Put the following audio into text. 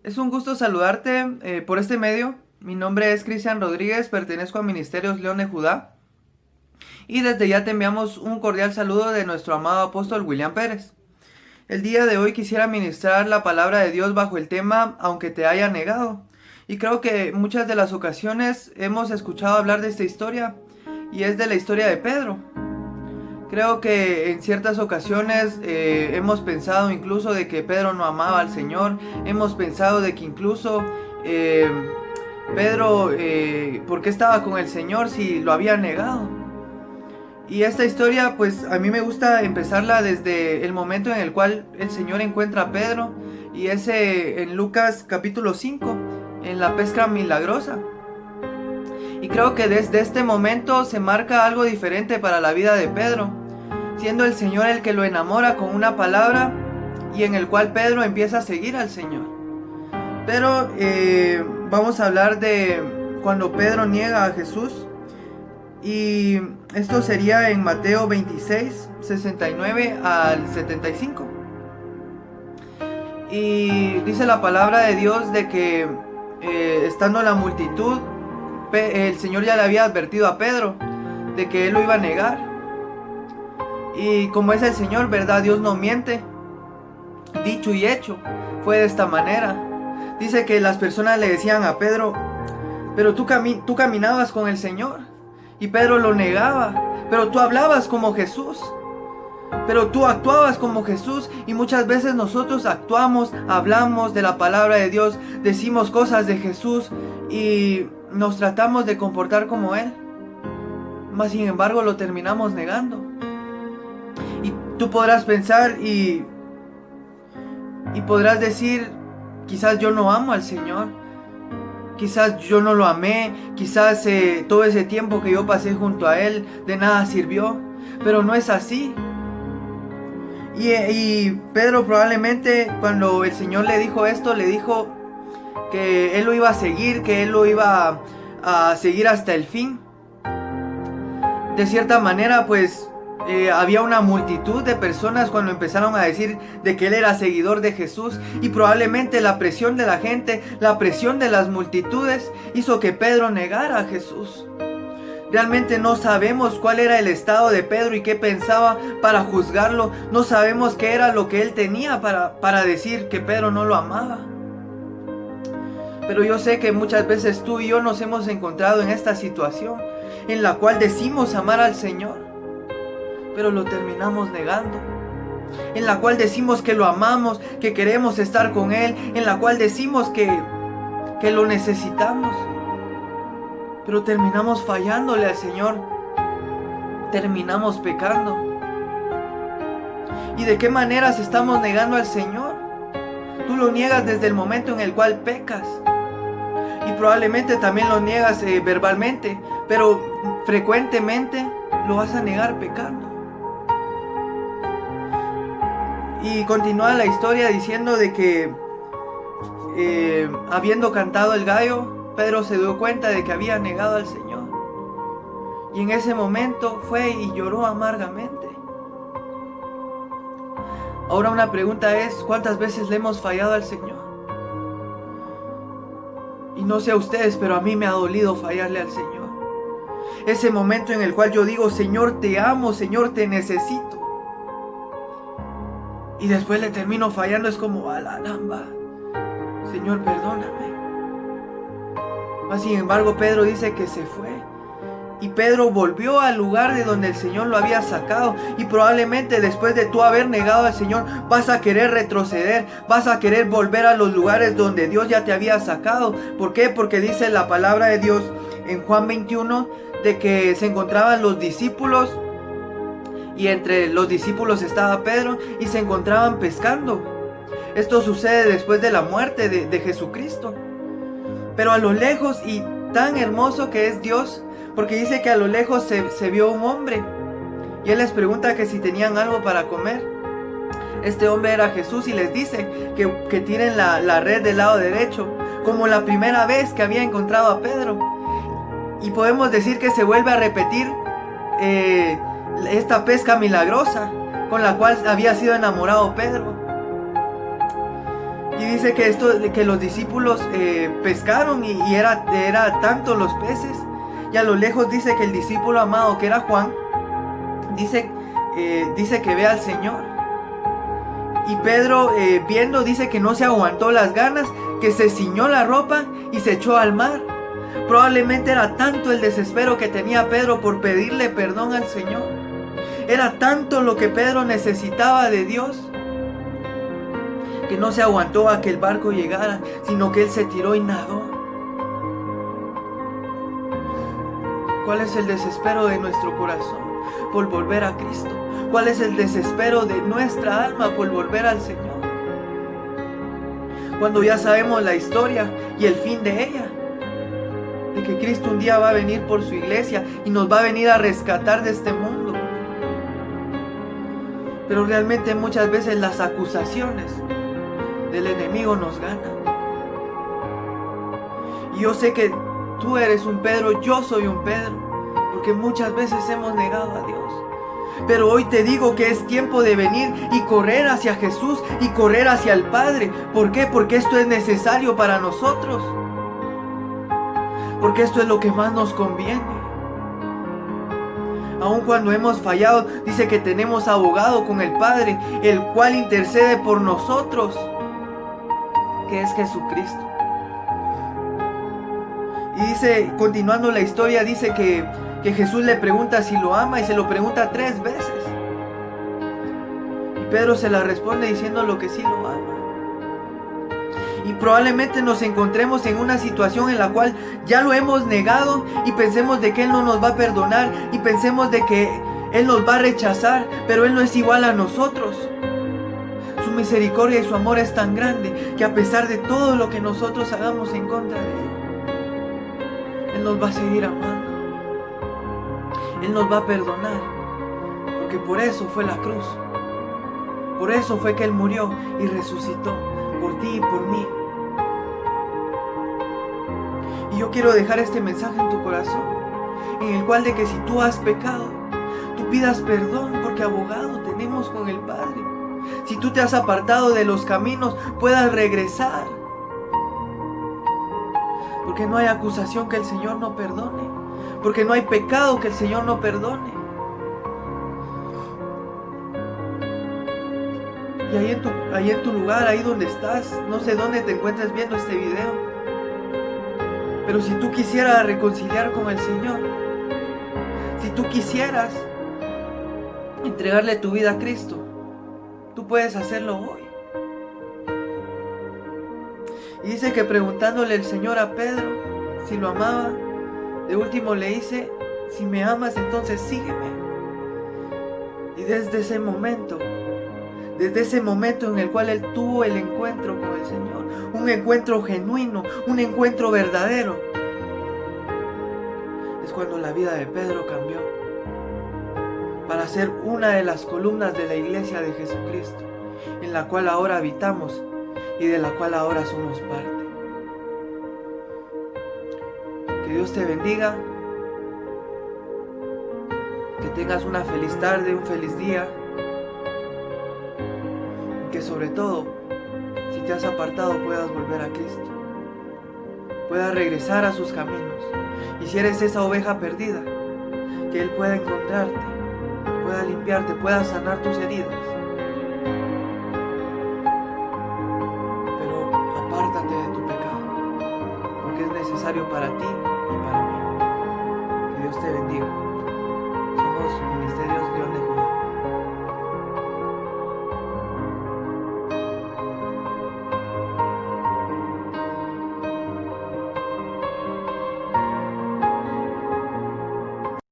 Es un gusto saludarte por este medio. Mi nombre es Cristian Rodríguez, pertenezco a Ministerios León de Judá y desde ya te enviamos un cordial saludo de nuestro amado apóstol William Pérez. El día de hoy quisiera ministrar la palabra de Dios bajo el tema Aunque te haya negado. Y creo que muchas de las ocasiones hemos escuchado hablar de esta historia y es de la historia de Pedro. Creo que en ciertas ocasiones hemos pensado incluso de que Pedro no amaba al Señor. Hemos pensado de que incluso eh, Pedro, ¿por qué estaba con el Señor si lo había negado? Y esta historia, pues a mí me gusta empezarla desde el momento en el cual el Señor encuentra a Pedro. Y es en Lucas capítulo 5, en la pesca milagrosa. Y creo que desde este momento se marca algo diferente para la vida de Pedro, siendo el Señor el que lo enamora con una palabra y en el cual Pedro empieza a seguir al Señor. Pero vamos a hablar de cuando Pedro niega a Jesús, y esto sería en Mateo 26, 69 al 75. Y dice la palabra de Dios de que estando la multitud, el Señor ya le había advertido a Pedro de que él lo iba a negar. Y como es el Señor, ¿verdad? Dios no miente. Dicho y hecho, fue de esta manera. Dice que las personas le decían a Pedro: pero tú caminabas con el Señor. Y Pedro lo negaba. Pero tú hablabas como Jesús. Pero tú actuabas como Jesús. Y muchas veces nosotros actuamos, hablamos de la palabra de Dios, decimos cosas de Jesús y nos tratamos de comportar como Él. Mas sin embargo lo terminamos negando. Y tú podrás pensar y podrás decir: quizás yo no amo al Señor, quizás yo no lo amé, quizás todo ese tiempo que yo pasé junto a Él de nada sirvió. Pero no es así. Y Pedro probablemente cuando el Señor le dijo esto, le dijo que Él lo iba a seguir, que Él lo iba a seguir hasta el fin. De cierta manera, pues había una multitud de personas cuando empezaron a decir de que él era seguidor de Jesús, y probablemente la presión de la gente, la presión de las multitudes hizo que Pedro negara a Jesús. Realmente no sabemos cuál era el estado de Pedro y qué pensaba para juzgarlo. No sabemos qué era lo que él tenía para decir que Pedro no lo amaba. Pero yo sé que muchas veces tú y yo nos hemos encontrado en esta situación en la cual decimos amar al Señor, pero lo terminamos negando. En la cual decimos que lo amamos, que queremos estar con Él, en la cual decimos que lo necesitamos, pero terminamos fallándole al Señor, terminamos pecando. ¿Y de qué maneras estamos negando al Señor? Tú lo niegas desde el momento en el cual pecas, y probablemente también lo niegas verbalmente, pero frecuentemente lo vas a negar pecando. Y continúa la historia diciendo de que habiendo cantado el gallo, Pedro se dio cuenta de que había negado al Señor. Y en ese momento fue y lloró amargamente. Ahora una pregunta es: ¿cuántas veces le hemos fallado al Señor? Y no sé a ustedes, pero a mí me ha dolido fallarle al Señor. Ese momento en el cual yo digo: Señor, te amo, Señor, te necesito. Y después le termino fallando. Es como: a la gamba, Señor, perdóname. Mas sin embargo, Pedro dice que se fue. Y Pedro volvió al lugar de donde el Señor lo había sacado. Y probablemente después de tú haber negado al Señor, vas a querer retroceder, vas a querer volver a los lugares donde Dios ya te había sacado. ¿Por qué? Porque dice la palabra de Dios en Juan 21 de que se encontraban los discípulos, y entre los discípulos estaba Pedro, y se encontraban pescando. Esto sucede después de la muerte de Jesucristo. Pero a lo lejos, y tan hermoso que es Dios, porque dice que a lo lejos se vio un hombre, y él les pregunta que si tenían algo para comer. Este hombre era Jesús, y les dice que tiren la red del lado derecho, como la primera vez que había encontrado a Pedro. Y podemos decir que se vuelve a repetir esta pesca milagrosa con la cual había sido enamorado Pedro. Y dice que los discípulos pescaron y era tanto los peces. Y a lo lejos dice que el discípulo amado, que era Juan, dice que ve al Señor. Y Pedro, viendo, dice que no se aguantó las ganas, que se ciñó la ropa y se echó al mar. Probablemente era tanto el desespero que tenía Pedro por pedirle perdón al Señor. Era tanto lo que Pedro necesitaba de Dios, que no se aguantó a que el barco llegara, sino que él se tiró y nadó. ¿Cuál es el desespero de nuestro corazón por volver a Cristo? ¿Cuál es el desespero de nuestra alma por volver al Señor? Cuando ya sabemos la historia y el fin de ella, de que Cristo un día va a venir por su iglesia y nos va a venir a rescatar de este mundo. Pero realmente muchas veces las acusaciones del enemigo nos ganan. Y yo sé que tú eres un Pedro, yo soy un Pedro, porque muchas veces hemos negado a Dios. Pero hoy te digo que es tiempo de venir y correr hacia Jesús y correr hacia el Padre. ¿Por qué? Porque esto es necesario para nosotros. Porque esto es lo que más nos conviene. Aun cuando hemos fallado, dice que tenemos abogado con el Padre, el cual intercede por nosotros, que es Jesucristo. Y dice, continuando la historia, dice que Jesús le pregunta si lo ama y se lo pregunta 3 veces. Y Pedro se la responde diciendo lo que sí lo ama. Y probablemente nos encontremos en una situación en la cual ya lo hemos negado y pensemos de que Él no nos va a perdonar y pensemos de que Él nos va a rechazar, pero Él no es igual a nosotros. Su misericordia y su amor es tan grande que a pesar de todo lo que nosotros hagamos en contra de Él, Él nos va a seguir amando. Él nos va a perdonar, porque por eso fue la cruz. Por eso fue que Él murió y resucitó, por ti y por mí. Y yo quiero dejar este mensaje en tu corazón, en el cual de que si tú has pecado, tú pidas perdón, porque abogado tenemos con el Padre. Si tú te has apartado de los caminos, puedas regresar. Porque no hay acusación que el Señor no perdone. Porque no hay pecado que el Señor no perdone. Y ahí en tu lugar, ahí donde estás, no sé dónde te encuentres viendo este video, pero si tú quisieras reconciliar con el Señor, si tú quisieras entregarle tu vida a Cristo, tú puedes hacerlo hoy. Y dice que preguntándole el Señor a Pedro si lo amaba, de último le dice, si me amas, entonces sígueme. Y desde ese momento en el cual él tuvo el encuentro con el Señor, un encuentro genuino, un encuentro verdadero, es cuando la vida de Pedro cambió para ser una de las columnas de la iglesia de Jesucristo, en la cual ahora habitamos y de la cual ahora somos parte. Que Dios te bendiga, que tengas una feliz tarde, un feliz día, y que sobre todo, si te has apartado, puedas volver a Cristo, puedas regresar a sus caminos, y si eres esa oveja perdida, que Él pueda encontrarte, pueda limpiarte, pueda sanar tus heridas. Pero apártate de tu pecado, porque es necesario para ti y para mí. Que Dios te bendiga. Somos Ministerios León de Judá.